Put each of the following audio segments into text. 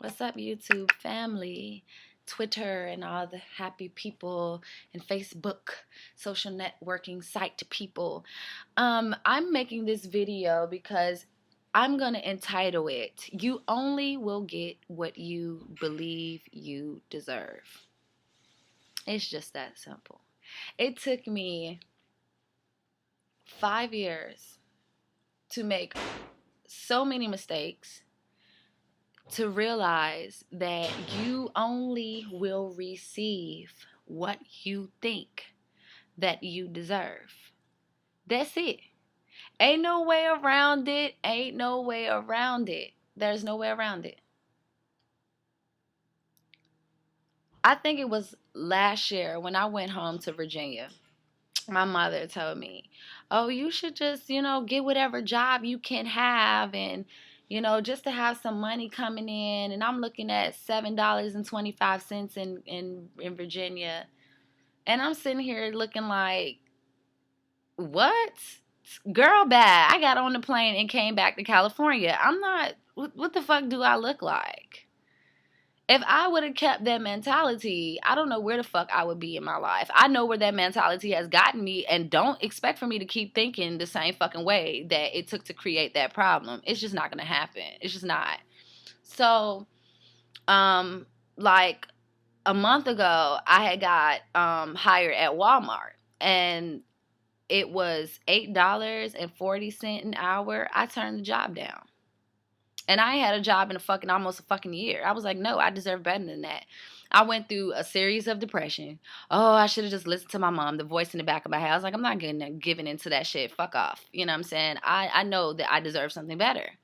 What's up, YouTube family? Twitter and all the happy people and Facebook social networking site people. I'm making this video because I'm gonna entitle it "You Only Will Get What You Believe You Deserve." It's just that simple. It took me 5 years to make so many mistakes to realize that you only will receive what you think that you deserve. That's it. Ain't no way around it. Ain't no way around it. There's no way around it. I think it was last year when I went home to Virginia. My mother told me, "Oh, you should just, get whatever job you can have and just to have some money coming in." And I'm looking at $7.25 in Virginia. And I'm sitting here looking like, "What? Girl, bad. I got on the plane and came back to California. I'm not what the fuck do I look like?" If I would have kept that mentality, I don't know where the fuck I would be in my life. I know where that mentality has gotten me, and don't expect for me to keep thinking the same fucking way that it took to create that problem. It's just not gonna happen. It's just not. So, like a month ago, I had got hired at Walmart, and it was $8.40 an hour. I turned the job down. And I had a job in almost a fucking year. I was like, no, I deserve better than that. I went through a series of depression. Oh, I should have just listened to my mom, the voice in the back of my head. I was like, I'm not giving into that shit. Fuck off. You know what I'm saying? I know that I deserve something better.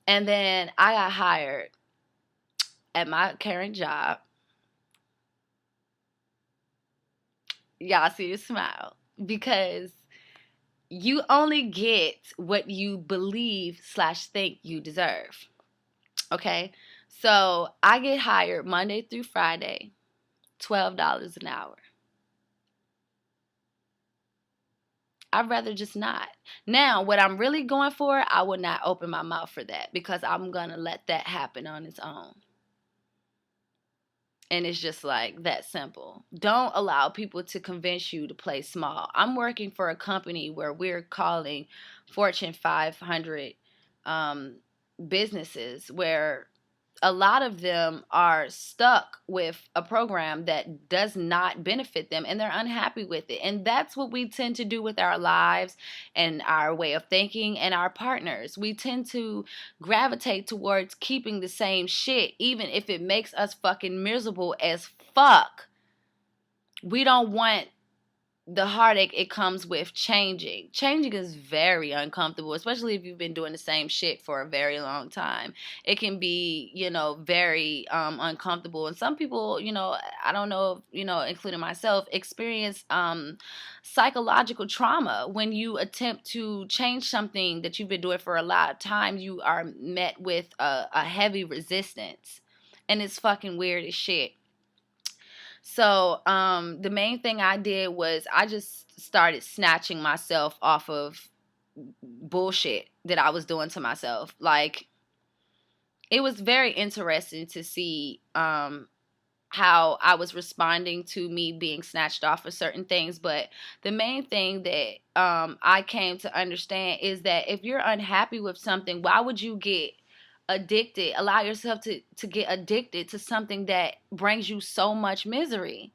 And then I got hired at my current job. Y'all see the smile. Because you only get what you believe/think you deserve. Okay? So I get hired Monday through Friday, $12 an hour. I'd rather just not. Now, what I'm really going for, I would not open my mouth for that because I'm going to let that happen on its own. And it's just like that simple. Don't allow people to convince you to play small. I'm working for a company where we're calling Fortune 500 businesses where a lot of them are stuck with a program that does not benefit them and they're unhappy with it. And that's what we tend to do with our lives and our way of thinking and our partners. We tend to gravitate towards keeping the same shit, even if it makes us fucking miserable as fuck. We don't want the heartache it comes with changing. Changing is very uncomfortable, especially if you've been doing the same shit for a very long time. It can be, very uncomfortable. And some people, I don't know, including myself, experience psychological trauma when you attempt to change something that you've been doing for a lot of time. You are met with a heavy resistance, and it's fucking weird as shit. So the main thing I did was I just started snatching myself off of bullshit that I was doing to myself. Like, it was very interesting to see how I was responding to me being snatched off of certain things. But the main thing that I came to understand is that if you're unhappy with something, why would you get addicted, allow yourself to get addicted to something that brings you so much misery?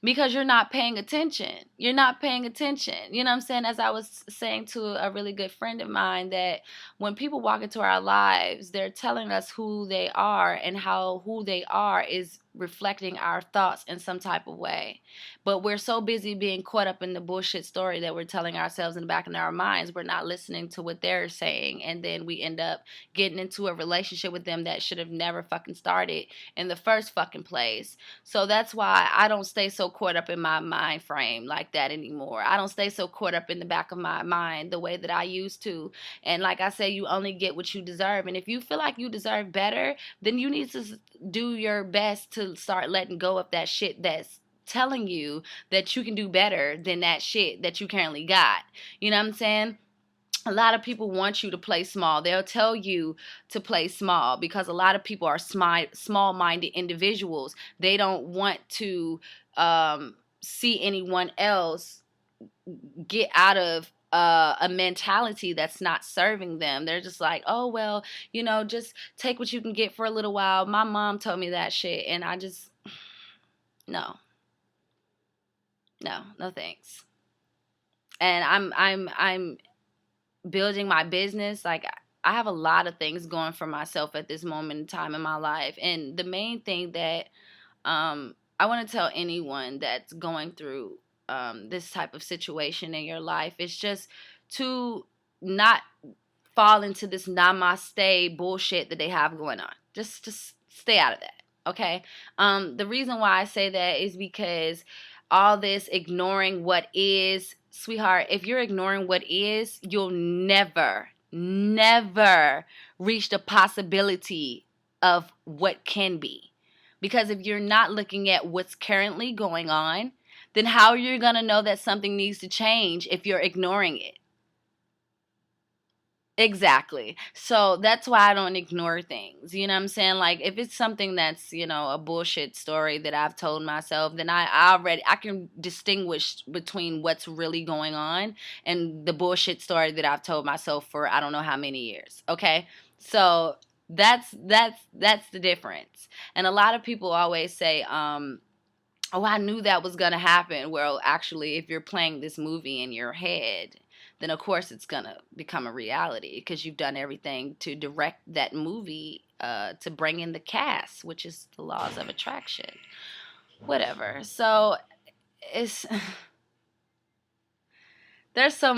Because you're not paying attention. You're not paying attention. You know what I'm saying? As I was saying to a really good friend of mine, that when people walk into our lives, they're telling us who they are, and how who they are is reflecting our thoughts in some type of way. But we're so busy being caught up in the bullshit story that we're telling ourselves in the back of our minds. We're not listening to what they're saying. And then we end up getting into a relationship with them that should have never fucking started in the first fucking place. So that's why I don't stay so caught up in my mind frame like that anymore. I don't stay so caught up in the back of my mind the way that I used to. And like I say, you only get what you deserve. And if you feel like you deserve better, then you need to do your best to start letting go of that shit that's telling you that you can do better than that shit that you currently got. You know what I'm saying? a lot of people want you to play small. They'll tell you to play small because a lot of people are small-minded individuals. They don't want to see anyone else get out of a mentality that's not serving them. They're just like, oh, well, just take what you can get for a little while. My mom told me that shit, and I just, no, no thanks. And I'm building my business. Like, I have a lot of things going for myself at this moment in time in my life. And the main thing that I want to tell anyone that's going through this type of situation in your life is just to not fall into this namaste bullshit that they have going on. Just stay out of that, okay? The reason why I say that is because all this ignoring what is, sweetheart, if you're ignoring what is, you'll never reach the possibility of what can be. Because if you're not looking at what's currently going on, then how are you going to know that something needs to change if you're ignoring it? Exactly. So that's why I don't ignore things. You know what I'm saying? Like, if it's something that's, a bullshit story that I've told myself, then I can distinguish between what's really going on and the bullshit story that I've told myself for I don't know how many years. Okay? So that's the difference. And a lot of people always say, oh, I knew that was going to happen. Well, actually, if you're playing this movie in your head, then of course it's going to become a reality because you've done everything to direct that movie to bring in the cast, which is the laws of attraction. Whatever. So it's there's so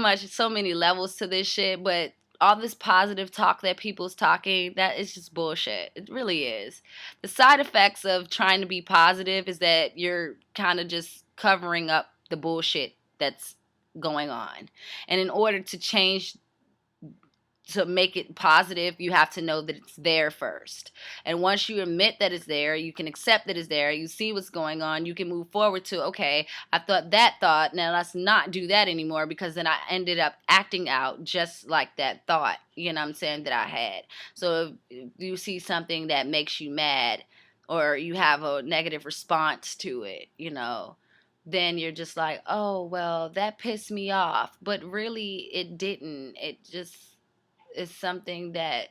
many levels to this shit, but all this positive talk that people's talking, that is just bullshit. It really is. The side effects of trying to be positive is that you're kind of just covering up the bullshit that's going on. And in order to change, to make it positive, you have to know that it's there first. And once you admit that it's there, you can accept that it's there, you see what's going on, you can move forward to, okay, I thought that thought, now let's not do that anymore, because then I ended up acting out just like that thought, you know what I'm saying, that I had. So if you see something that makes you mad, or you have a negative response to it, then you're just like, oh, well, that pissed me off. But really, it didn't. It just is something that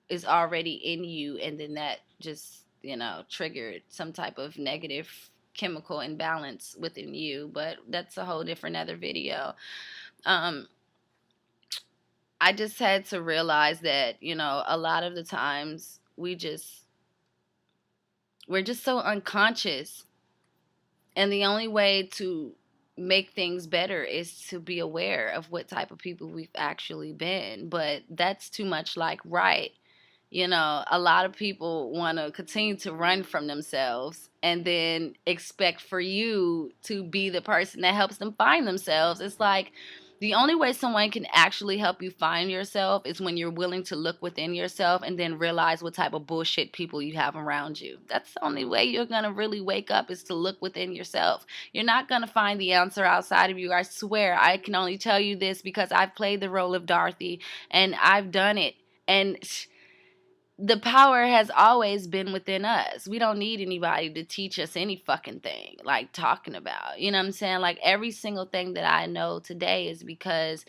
is already in you, and then that just triggered some type of negative chemical imbalance within you. But that's a whole different other video. I just had to realize that a lot of the times we're just so unconscious, and the only way to make things better is to be aware of what type of people we've actually been. But that's too much like right. A lot of people want to continue to run from themselves and then expect for you to be the person that helps them find themselves. It's like, the only way someone can actually help you find yourself is when you're willing to look within yourself and then realize what type of bullshit people you have around you. That's the only way you're going to really wake up, is to look within yourself. You're not going to find the answer outside of you. I swear, I can only tell you this because I've played the role of Dorothy and I've done it. And the power has always been within us. We don't need anybody to teach us any fucking thing, like talking about. You know what I'm saying? Like, every single thing that I know today is because,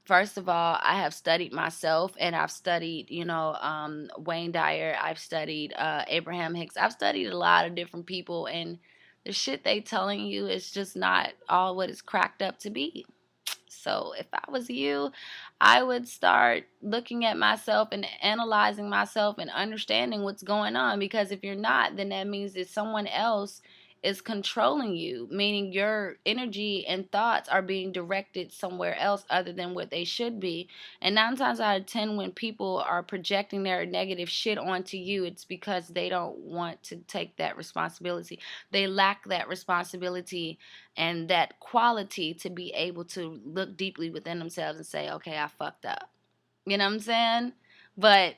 first of all, I have studied myself, and I've studied, Wayne Dyer. I've studied Abraham Hicks. I've studied a lot of different people, and the shit they telling you is just not all what it's cracked up to be. So if I was you, I would start looking at myself and analyzing myself and understanding what's going on. Because if you're not, then that means that someone else is controlling you, meaning your energy and thoughts are being directed somewhere else other than what they should be. And 9 times out of 10, when people are projecting their negative shit onto you, it's because they don't want to take that responsibility. They lack that responsibility and that quality to be able to look deeply within themselves and say, okay, I fucked up. You know what I'm saying? But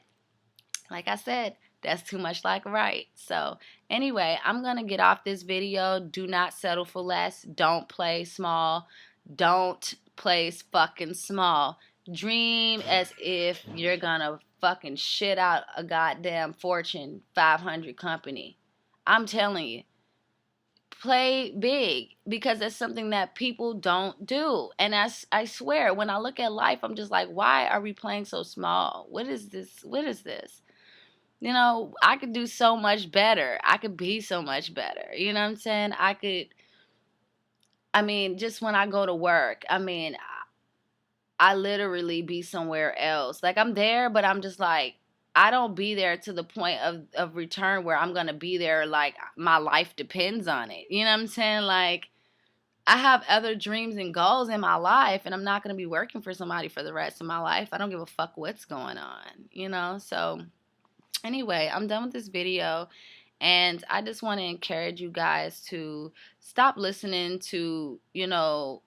like I said, that's too much like right. So anyway, I'm going to get off this video. Do not settle for less. Don't play small. Don't play fucking small. Dream as if you're gonna fucking shit out a goddamn Fortune 500 company. I'm telling you, play big, because that's something that people don't do. And I swear, when I look at life, I'm just like, why are we playing so small? What is this? What is this? You know, I could do so much better. I could be so much better. You know what I'm saying? I mean, just when I go to work, I mean, I literally be somewhere else. Like, I'm there, but I'm just like, I don't be there to the point of return where I'm going to be there like my life depends on it. You know what I'm saying? Like, I have other dreams and goals in my life, and I'm not going to be working for somebody for the rest of my life. I don't give a fuck what's going on, you know? So, anyway, I'm done with this video, and I just want to encourage you guys to stop listening to, you know,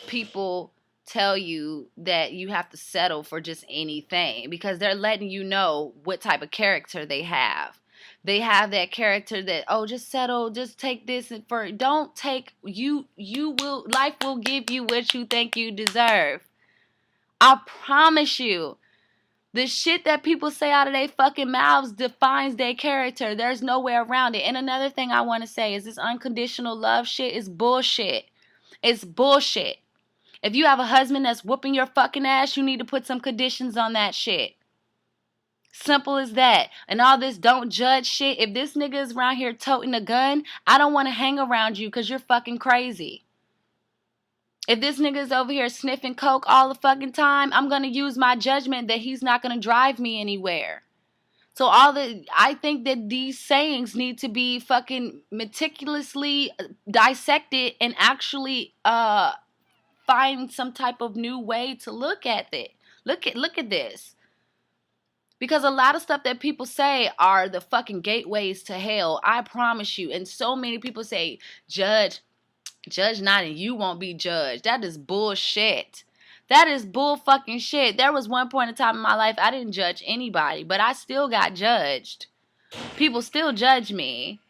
people tell you that you have to settle for just anything, because they're letting you know what type of character they have. They have that character that, oh, just settle, just take this, and for don't take you will life will give you what you think you deserve. I promise you. The shit that people say out of their fucking mouths defines their character. There's no way around it. And another thing I want to say is this unconditional love shit is bullshit. It's bullshit. If you have a husband that's whooping your fucking ass, you need to put some conditions on that shit. Simple as that. And all this don't judge shit. If this nigga is around here toting a gun, I don't want to hang around you because you're fucking crazy. If this nigga is over here sniffing coke all the fucking time, I'm going to use my judgment that he's not going to drive me anywhere. So I think that these sayings need to be fucking meticulously dissected and actually find some type of new way to look at it. Look at this. Because a lot of stuff that people say are the fucking gateways to hell. I promise you. And so many people say, judge not and you won't be judged. That is bullshit. That is bull fucking shit. There was one point in time in my life I didn't judge anybody, but I still got judged. People still judge me.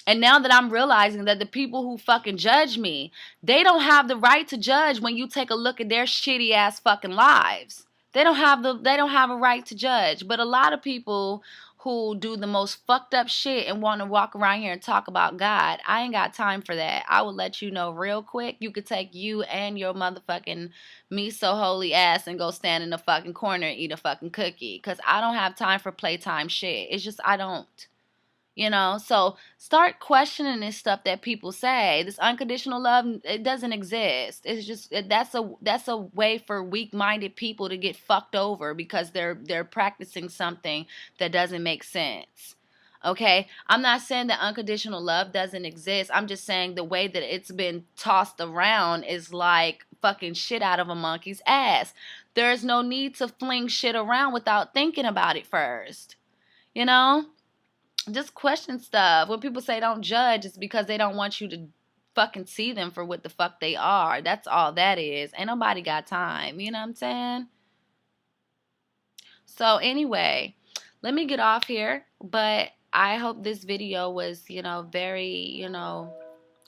And now that I'm realizing that the people who fucking judge me, they don't have the right to judge when you take a look at their shitty ass fucking lives. They don't have a right to judge. But a lot of people who do the most fucked up shit and want to walk around here and talk about God, I ain't got time for that. I will let you know real quick. You could take you and your motherfucking me so holy ass and go stand in the fucking corner and eat a fucking cookie. Because I don't have time for playtime shit. It's just I don't. You know, so start questioning this stuff that people say. This unconditional love, it doesn't exist. It's just that's a way for weak-minded people to get fucked over because they're practicing something that doesn't make sense. Okay? I'm not saying that unconditional love doesn't exist. I'm just saying the way that it's been tossed around is like fucking shit out of a monkey's ass. There's no need to fling shit around without thinking about it first. You know? Just question stuff. When people say don't judge, it's because they don't want you to fucking see them for what the fuck they are. That's all that is. Ain't nobody got time. You know what I'm saying? So anyway, let me get off here. But I hope this video was, very,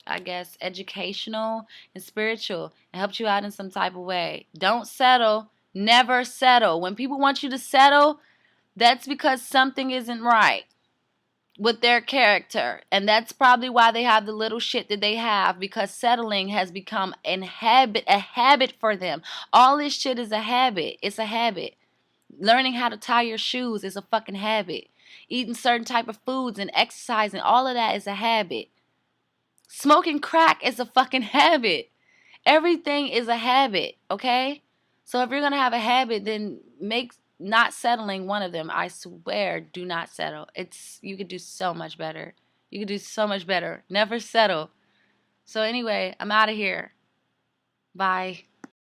I guess, educational and spiritual. It helped you out in some type of way. Don't settle. Never settle. When people want you to settle, that's because something isn't right with their character. And that's probably why they have the little shit that they have, because settling has become a habit for them. All this shit is a habit. It's a habit. Learning how to tie your shoes is a fucking habit. Eating certain type of foods and exercising, all of that is a habit. Smoking crack is a fucking habit. Everything is a habit, okay? So if you're going to have a habit, then make not settling one of them. I swear, do not settle. You could do so much better. You could do so much better. Never settle. So anyway, I'm out of here. Bye.